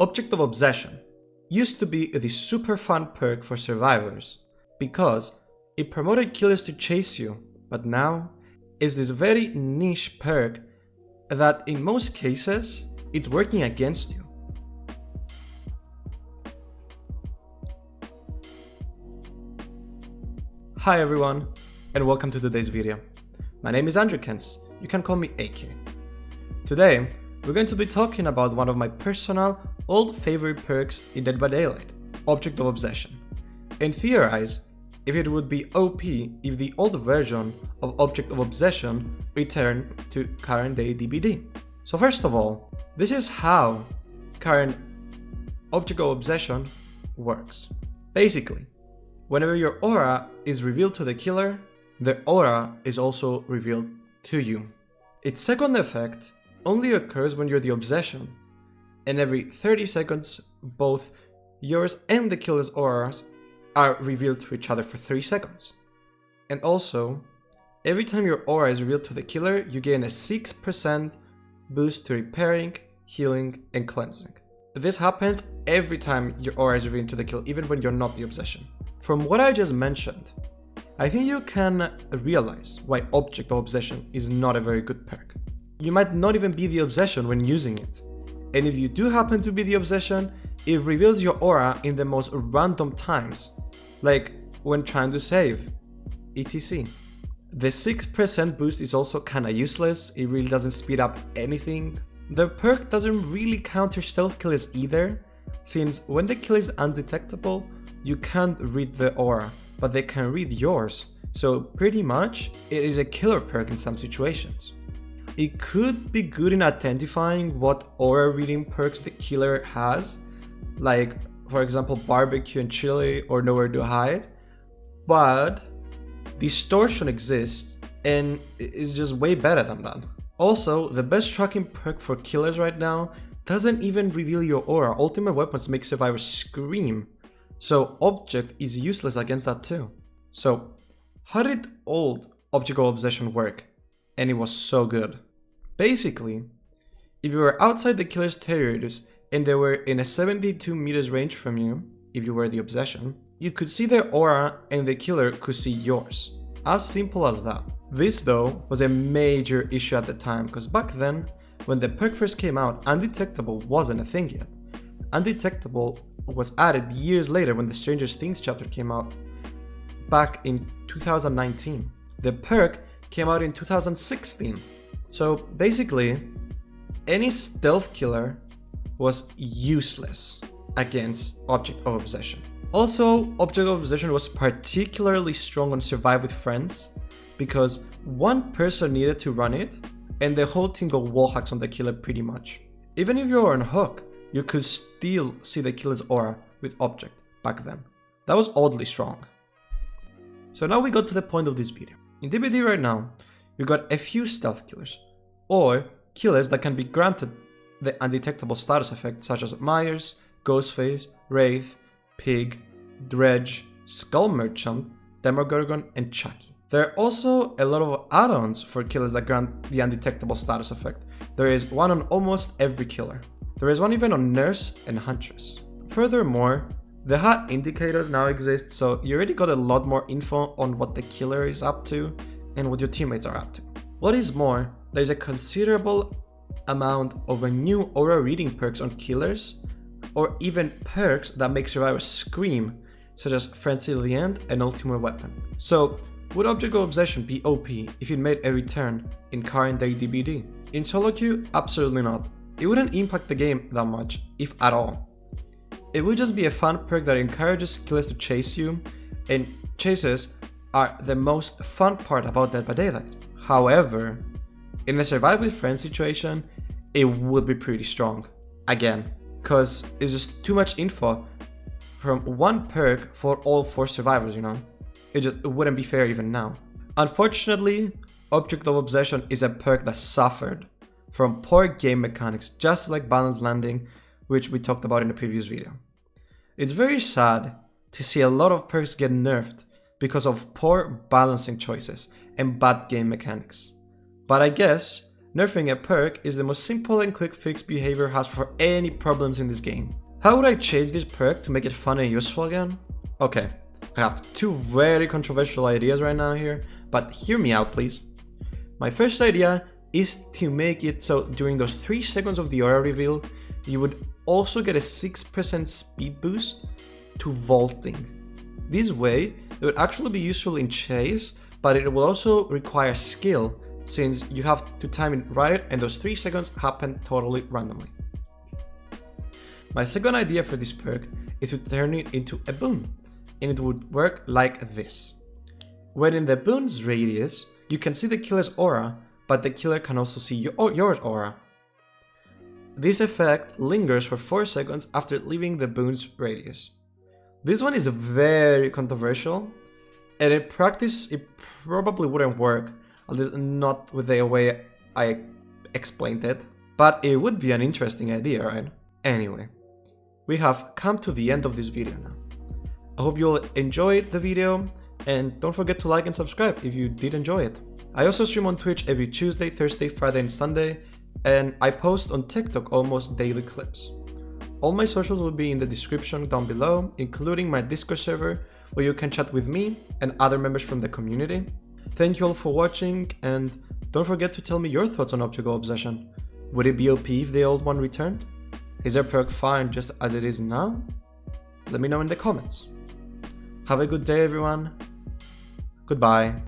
Object of Obsession used to be the super fun perk for survivors because it promoted killers to chase you, but now is this very niche perk that in most cases it's working against you. Hi everyone, and welcome to today's video. My name is Andrew Kens, you can call me AK. Today, we're going to be talking about one of my personal old favorite perks in Dead by Daylight, Object of Obsession, and theorize if it would be OP if the old version of Object of Obsession returned to current day DBD. So first of all, this is how current Object of Obsession works. Basically, whenever your aura is revealed to the killer, the aura is also revealed to you. Its second effect only occurs when you're the obsession, and every 30 seconds both yours and the killer's auras are revealed to each other for 3 seconds. And also, every time your aura is revealed to the killer, you gain a 6% boost to repairing, healing, and cleansing. This happens every time your aura is revealed to the killer, even when you're not the obsession. From what I just mentioned, I think you can realize why Object of Obsession is not a very good perk. You might not even be the obsession when using it. And if you do happen to be the obsession, it reveals your aura in the most random times, like when trying to save, etc. The 6% boost is also kinda useless, it really doesn't speed up anything. The perk doesn't really counter stealth killers either, since when the kill is undetectable, you can't read the aura, but they can read yours, so pretty much it is a killer perk in some situations. It could be good in identifying what aura reading perks the killer has, like for example barbecue and chili or nowhere to hide, but distortion exists and is just way better than that. Also, the best tracking perk for killers right now doesn't even reveal your aura. Ultimate weapons make survivors scream, so object is useless against that too. So how did old Object of Obsession work? And it was so good. Basically, if you were outside the killer's territories and they were in a 72 meters range from you, if you were the obsession, you could see their aura and the killer could see yours. As simple as that. This though was a major issue at the time, because back then, when the perk first came out, undetectable wasn't a thing yet. Undetectable was added years later when the Stranger Things chapter came out back in 2019. The perk came out in 2016. So basically, any stealth killer was useless against Object of Obsession. Also, Object of Obsession was particularly strong on Survive with Friends because one person needed to run it and the whole team got wall hacks on the killer pretty much. Even if you were on hook, you could still see the killer's aura with Object back then. That was oddly strong. So now we got to the point of this video. In DBD right now, we got a few stealth killers, or killers that can be granted the undetectable status effect such as Myers, Ghostface, Wraith, Pig, Dredge, Skull Merchant, Demogorgon, and Chucky. There are also a lot of add-ons for killers that grant the undetectable status effect. There is one on almost every killer. There is one even on Nurse and Huntress. Furthermore, the HUD indicators now exist, so you already got a lot more info on what the killer is up to and what your teammates are up to. What is more, there's a considerable amount of new aura reading perks on killers, or even perks that make survivors scream, such as Frenzy to the End and Ultimate Weapon. So, would Object of Obsession be OP if it made a return in current day DBD? In solo queue, absolutely not. It wouldn't impact the game that much, if at all. It would just be a fun perk that encourages killers to chase you, and chases are the most fun part about Dead by Daylight. However, in a Survive with Friends situation, it would be pretty strong. Again, cause it's just too much info from one perk for all 4 survivors, you know? It wouldn't be fair even now. Unfortunately, Object of Obsession is a perk that suffered from poor game mechanics, just like Balance Landing, which we talked about in the previous video. It's very sad to see a lot of perks get nerfed because of poor balancing choices and bad game mechanics. But I guess Nerfing a perk is the most simple and quick fix behavior has for any problems in this game. How would I change this perk to make it fun and useful again? Okay, I have two very controversial ideas right now here, but hear me out please. My first idea is to make it so during those 3 seconds of the aura reveal, you would also get a 6% speed boost to vaulting. This way, it would actually be useful in chase, but it will also require skill, since you have to time it right and those 3 seconds happen totally randomly. My second idea for this perk is to turn it into a boon, and it would work like this. When in the boon's radius, you can see the killer's aura, but the killer can also see your aura. This effect lingers for 4 seconds after leaving the boon's radius. This one is very controversial, and in practice it probably wouldn't work, at least not with the way I explained it, but it would be an interesting idea, right? Anyway, we have come to the end of this video now. I hope you all enjoyed the video, and don't forget to like and subscribe if you did enjoy it. I also stream on Twitch every Tuesday, Thursday, Friday and Sunday, and I post on TikTok almost daily clips. All my socials will be in the description down below, including my Discord server, where you can chat with me and other members from the community. Thank you all for watching, and don't forget to tell me your thoughts on Optical Obsession. Would it be OP if the old one returned? Is their perk fine just as it is now? Let me know in the comments. Have a good day everyone. Goodbye.